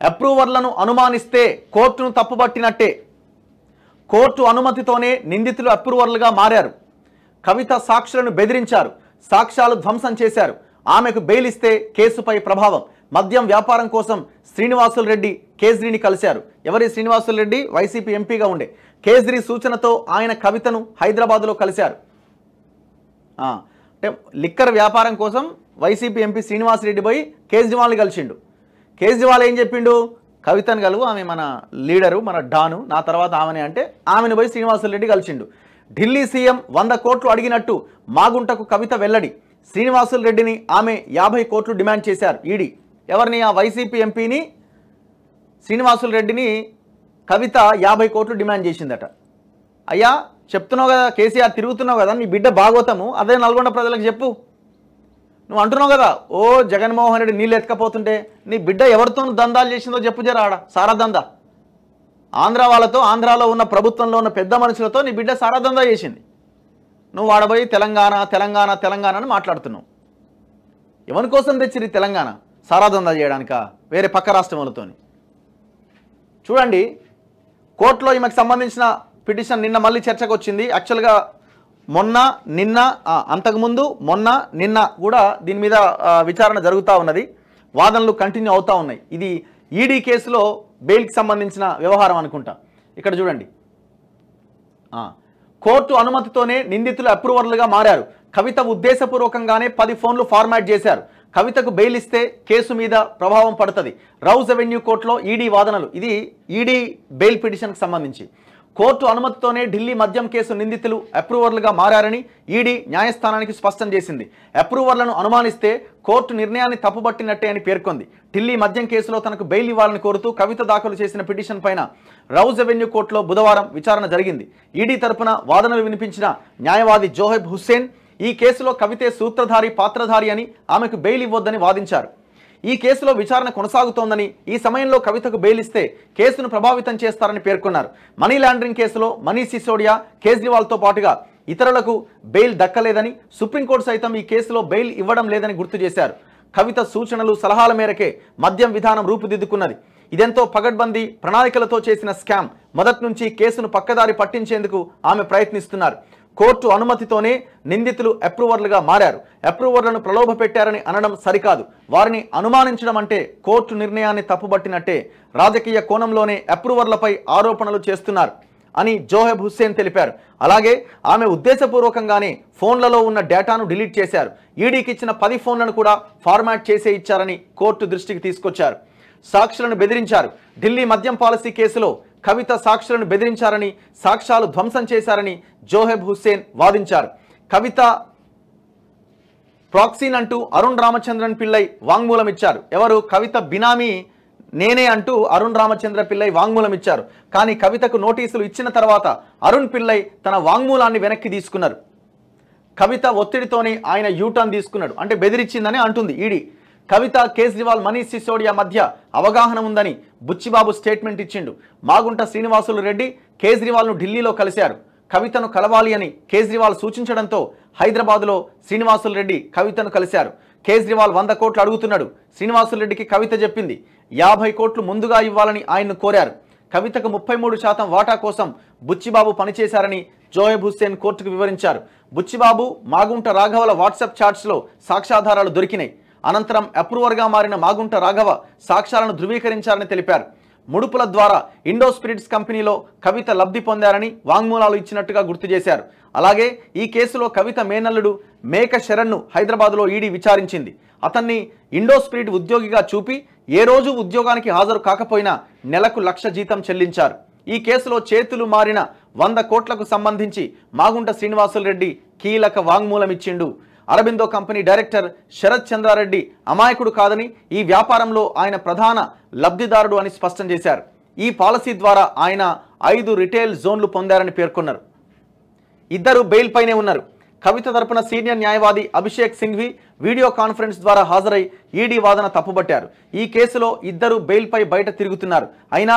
అప్రూవర్లను అనుమానిస్తే కోర్టును తప్పుపట్టినట్టే. కోర్టు అనుమతితోనే నిందితులు అప్రూవర్లుగా మారారు. కవిత సాక్షులను బెదిరించారు, సాక్ష్యాలు ధ్వంసం చేశారు. ఆమెకు బెయిల్ ఇస్తే కేసుపై ప్రభావం. మద్యం వ్యాపారం కోసం శ్రీనివాసులు రెడ్డి కేజ్రీని కలిశారు. ఎవరి శ్రీనివాసులు రెడ్డి? వైసీపీ ఎంపీగా ఉండే. కేజ్రీ సూచనతో ఆయన కవితను హైదరాబాద్లో కలిశారు. అంటే లిక్కర్ వ్యాపారం కోసం వైసీపీ ఎంపీ శ్రీనివాసరెడ్డి పోయి కేజ్రీవాల్ని కలిసిండు. కేజ్రీవాల్ ఏం చెప్పిండు? కవితను కలువు, ఆమె మన లీడరు, మన డాను, నా తర్వాత ఆమెనే అంటే ఆమెను పోయి శ్రీనివాసరెడ్డి కలిసిండు. ఢిల్లీ సీఎం 100 కోట్లు అడిగినట్టు మాగుంటకు కవిత వెల్లడి. శ్రీనివాసులు రెడ్డిని ఆమె 50 కోట్లు డిమాండ్ చేశారు ఈడీ. ఎవరిని? ఆ వైసీపీ ఎంపీని శ్రీనివాసులు రెడ్డిని కవిత 50 కోట్లు డిమాండ్ చేసిందట. అయ్యా చెప్తున్నావు కదా, కేసీఆర్ తిరుగుతున్నావు కదా, నీ బిడ్డ భాగవతము అదే నల్గొండ ప్రజలకు చెప్పు. నువ్వు అంటున్నావు కదా, ఓ జగన్మోహన్ రెడ్డి నీళ్ళు ఎత్తుకపోతుంటే నీ బిడ్డ ఎవరితో దందాలు చేసిందో చెప్పు జర. ఆడ సారా దందా ఆంధ్ర వాళ్ళతో, ఆంధ్రాలో ఉన్న ప్రభుత్వంలో ఉన్న పెద్ద మనుషులతో నీ బిడ్డ సారా దందా చేసింది. నువ్వు ఆడబోయి తెలంగాణ తెలంగాణ తెలంగాణ అని మాట్లాడుతున్నావు. ఎవరి కోసం తెచ్చిరి తెలంగాణ? సారా దందా చేయడానికా? వేరే పక్క రాష్ట్రములతోని? చూడండి, కోర్టులో ఈమెకు సంబంధించిన పిటిషన్ నిన్న మళ్ళీ చర్చకు వచ్చింది. యాక్చువల్గా మొన్న నిన్న అంతకుముందు మొన్న నిన్న కూడా దీని మీద విచారణ జరుగుతూ ఉన్నది. వాదనలు కంటిన్యూ అవుతూ ఉన్నాయి. ఇది ఈడీ కేసులో బెయిల్కి సంబంధించిన వ్యవహారం అనుకుంటా. ఇక్కడ చూడండి, కోర్టు అనుమతితోనే నిందితులు అప్రూవర్లుగా మారారు. కవిత ఉద్దేశపూర్వకంగానే 10 ఫోన్లు ఫార్మాట్ చేశారు. కవితకు బెయిల్ ఇస్తే కేసు మీద ప్రభావం పడుతుంది. రౌజ్ అవెన్యూ కోర్టులో ఈడీ వాదనలు. ఇది ఈడీ బెయిల్ పిటిషన్కి సంబంధించి. కోర్టు అనుమతితోనే ఢిల్లీ మద్యం కేసు నిందితులు అప్రూవర్లుగా మారారని ఈడీ న్యాయస్థానానికి స్పష్టం చేసింది. అప్రూవర్లను అనుమానిస్తే కోర్టు నిర్ణయాన్ని తప్పుపట్టినట్టే అని పేర్కొంది. ఢిల్లీ మద్యం కేసులో తనకు బెయిల్ ఇవ్వాలని కోరుతూ కవిత దాఖలు చేసిన పిటిషన్ పైన రౌజ్ అవెన్యూ కోర్టులో బుధవారం విచారణ జరిగింది. ఈడీ తరపున వాదనలు వినిపించిన న్యాయవాది జోహెబ్ హుస్సేన్ ఈ కేసులో కవితే సూత్రధారి, పాత్రధారి అని ఆమెకు బెయిల్ ఇవ్వొద్దని వాదించారు. ఈ కేసులో విచారణ కొనసాగుతోందని, ఈ సమయంలో కవితకు బెయిల్ ఇస్తే కేసును ప్రభావితం చేస్తారని పేర్కొన్నారు. మనీ లాండరింగ్ కేసులో మనీష్ సిసోడియా, కేజ్రీవాల్తో పాటుగా ఇతరులకు బెయిల్ దక్కలేదని, సుప్రీంకోర్టు సైతం ఈ కేసులో బెయిల్ ఇవ్వడం లేదని గుర్తు చేశారు. కవిత సూచనలు, సలహాల మేరకే మద్యం విధానం రూపుదిద్దుకున్నది. ఇదెంతో పగడ్బందీ ప్రణాళికలతో చేసిన స్కామ్. మొదటి నుంచి కేసును పక్కదారి పట్టించేందుకు ఆమె ప్రయత్నిస్తున్నారు. కోర్టు అనుమతితోనే నిందితులు అప్రూవర్లుగా మారారు. అప్రూవర్లను ప్రలోభ పెట్టారని అనడం సరికాదు. వారిని అనుమానించడం అంటే కోర్టు నిర్ణయాన్ని తప్పుబట్టినట్టే. రాజకీయ కోణంలోనే అప్రూవర్లపై ఆరోపణలు చేస్తున్నారు అని జోహెబ్ హుస్సేన్ తెలిపారు. అలాగే ఆమె ఉద్దేశపూర్వకంగానే ఫోన్లలో ఉన్న డేటాను డిలీట్ చేశారు. ఈడీకి ఇచ్చిన 10 ఫోన్లను కూడా ఫార్మాట్ చేసే ఇచ్చారని కోర్టు దృష్టికి తీసుకొచ్చారు. సాక్షులను బెదిరించారు. ఢిల్లీ మద్యం పాలసీ కేసులో కవిత సాక్షులను బెదిరించారని, సాక్ష్యాలు ధ్వంసం చేశారని జోహెబ్ హుస్సేన్ వాదించారు. కవిత ప్రాక్సీన్ అంటూ అరుణ్ రామచంద్రన్ పిల్లై వాంగ్మూలం ఇచ్చారు. ఎవరు? కవిత బినామీ నేనే అంటూ అరుణ్ రామచంద్ర పిల్లై వాంగ్మూలం ఇచ్చారు. కానీ కవితకు నోటీసులు ఇచ్చిన తర్వాత అరుణ్ పిల్లై తన వాంగ్మూలాన్ని వెనక్కి తీసుకున్నారు. కవిత ఒత్తిడితోనే ఆయన యూటర్న్ తీసుకున్నాడు. అంటే బెదిరించిందని అంటుంది ఈడీ. కవిత, కేజ్రీవాల్, మనీష్ సిసోడియా మధ్య అవగాహన ఉందని బుచ్చిబాబు స్టేట్మెంట్ ఇచ్చిండు. మాగుంట శ్రీనివాసులు రెడ్డి కేజ్రీవాల్ను ఢిల్లీలో కలిశారు. కవితను కలవాలి అని కేజ్రీవాల్ సూచించడంతో హైదరాబాద్లో శ్రీనివాసులు రెడ్డి కవితను కలిశారు. కేజ్రీవాల్ 100 కోట్లు అడుగుతున్నాడు. శ్రీనివాసులు రెడ్డికి కవిత చెప్పింది 50 కోట్లు ముందుగా ఇవ్వాలని ఆయన్ను కోరారు. కవితకు 33% వాటా కోసం బుచ్చిబాబు పనిచేశారని జోహెబ్ హుస్సేన్ కోర్టుకు వివరించారు. బుచ్చిబాబు, మాగుంట రాఘవల వాట్సాప్ చాట్స్లో సాక్ష్యాధారాలు దొరికినాయి. అనంతరం అప్రూవర్గా మారిన మాగుంట రాఘవ సాక్ష్యాలను ధృవీకరించారని తెలిపారు. ముడుపుల ద్వారా ఇండో స్పిరిట్స్ కంపెనీలో కవిత లబ్ధి పొందారని వాంగ్మూలాలు ఇచ్చినట్టుగా గుర్తు చేశారు. అలాగే ఈ కేసులో కవిత మేనల్లుడు మేక శరణ్ను హైదరాబాద్లో ఈడీ విచారించింది. అతన్ని ఇండో స్పిరిట్ ఉద్యోగిగా చూపి ఏ రోజు ఉద్యోగానికి హాజరు కాకపోయినా నెలకు 1,00,000 జీతం చెల్లించారు. ఈ కేసులో చేతులు మారిన 100 కోట్లకు సంబంధించి మాగుంట శ్రీనివాసులు రెడ్డి కీలక వాంగ్మూలం ఇచ్చిండు. అరబిందో కంపెనీ డైరెక్టర్ శరత్ చంద్రారెడ్డి అమాయకుడు కాదని, ఈ వ్యాపారంలో ఆయన ప్రధాన లబ్ధిదారుడు అని స్పష్టం చేశారు. ఈ పాలసీ ద్వారా ఆయన 5 రిటైల్ జోన్లు పొందారని పేర్కొన్నారు. ఇద్దరు బెయిల్ పైనే ఉన్నారు. కవిత తరపున సీనియర్ న్యాయవాది అభిషేక్ సింఘ్వి వీడియో కాన్ఫరెన్స్ ద్వారా హాజరై ఈడీ వాదన తప్పుబట్టారు. ఈ కేసులో ఇద్దరు బెయిల్పై బయట తిరుగుతున్నారు. అయినా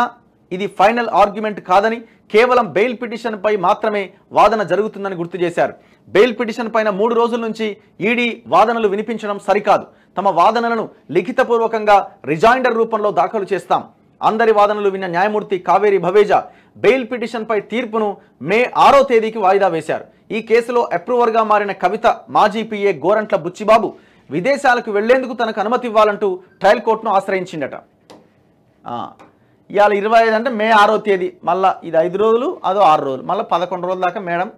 ఇది ఫైనల్ ఆర్గ్యుమెంట్ కాదని, కేవలం బెయిల్ పిటిషన్ పై మాత్రమే వాదన జరుగుతుందని గుర్తు చేశారు. బెయిల్ పిటిషన్ పైన 3 రోజుల నుంచి ఈడీ వాదనలు వినిపించడం సరికాదు. తమ వాదనలను లిఖితపూర్వకంగా రిజైండర్ రూపంలో దాఖలు చేస్తాం. అందరి వాదనలు విన్న న్యాయమూర్తి కావేరి భవేజా బెయిల్ పిటిషన్పై తీర్పును మే 6వ తేదీకి వాయిదా వేశారు. ఈ కేసులో అప్రూవర్గా మారిన కవిత మాజీ పిఏ గోరంట్ల బుచ్చిబాబు విదేశాలకు వెళ్లేందుకు తనకు అనుమతి ఇవ్వాలంటూ ట్రయల్ కోర్టును ఆశ్రయించిందట. ఇవాళ 25 అంటే మే 6వ తేదీ, మళ్ళీ ఇది 5 రోజులు అదో 6 రోజులు, మళ్ళీ 11 రోజుల దాకా మేడం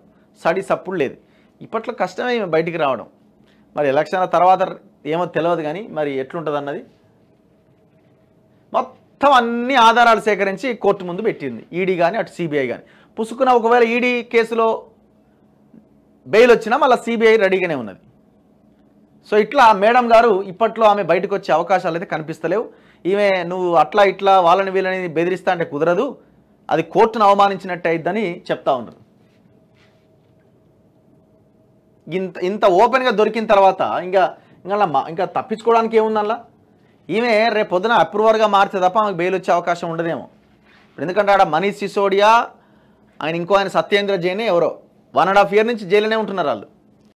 స్టడీస్ అప్పుడు లేదు. ఇప్పట్లో కష్టమే బయటికి రావడం. మరి ఎలక్షన్ల తర్వాత ఏమో తెలియదు కానీ మరి ఎట్లుంటుంది అన్నది మొత్తం అన్ని ఆధారాలు సేకరించి కోర్టు ముందు పెట్టింది ఈడీ కానీ అటు సిబిఐ కానీ. పుసుకున్న ఒకవేళ ఈడీ కేసులో బెయిల్ వచ్చినా మళ్ళీ సిబిఐ రెడీగానే ఉన్నది. సో ఇట్లా మేడం గారు ఇప్పట్లో ఆమె బయటకు వచ్చే అవకాశాలు అయితే కనిపిస్తలేవు. ఈమె నువ్వు అట్లా ఇట్లా వాళ్ళని వీళ్ళని బెదిరిస్తా అంటే కుదరదు, అది కోర్టును అవమానించినట్టు అయిద్దని చెప్తా ఉన్నారు. ఇంత ఓపెన్గా దొరికిన తర్వాత ఇంకా తప్పించుకోవడానికి ఏముందల్లా? ఈమె రేపు పొద్దున అప్రూవర్గా మారితే తప్ప ఆమెకు బెయిల్ వచ్చే అవకాశం ఉండదేమో. ఎందుకంటే ఆడ మనీష్ సిసోడియా, ఆయన ఇంకో ఆయన సత్యేంద్ర జైన్ ఎవరో 1.5 year నుంచి జైలునే ఉంటున్నారు వాళ్ళు.